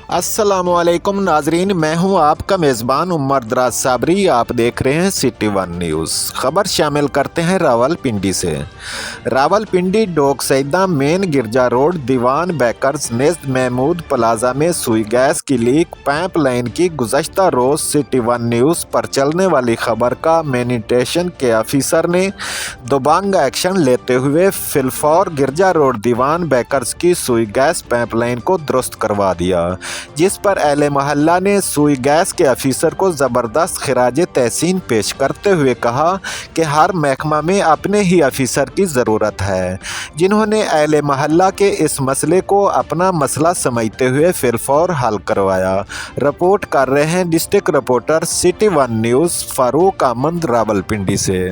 अस्सलामुअलैकुम नाजरीन, मैं हूं आपका मेज़बान उमर दराज साबरी। आप देख रहे हैं सिटी वन न्यूज़। खबर शामिल करते हैं रावलपिंडी से। रावलपिंडी डोक सईदा मेन गिरजा रोड दीवान बेकर्स नेज़द महमूद प्लाजा में सुई गैस की लीक पाइप लाइन की गुज़श्ता रोज़ सिटी वन न्यूज़ पर चलने वाली खबर का मैनिटेशन के ऑफिसर ने दबंग एक्शन लेते हुए फिलफौर गिरजा रोड दीवान बेकर्स की सुई गैस पाइप लाइन को दुरुस्त करवा दिया, जिस पर अहले मोहल्ला ने सुई गैस के ऑफिसर को ज़बरदस्त खिराज तहसीन पेश करते हुए कहा कि हर महकमा में अपने ही ऑफिसर की ज़रूरत है, जिन्होंने अहले मोहल्ला के इस मसले को अपना मसला समझते हुए फिलफौर हल करवाया। रिपोर्ट कर रहे हैं district reporter city one news Farooq Ahmed Rawalpindi से।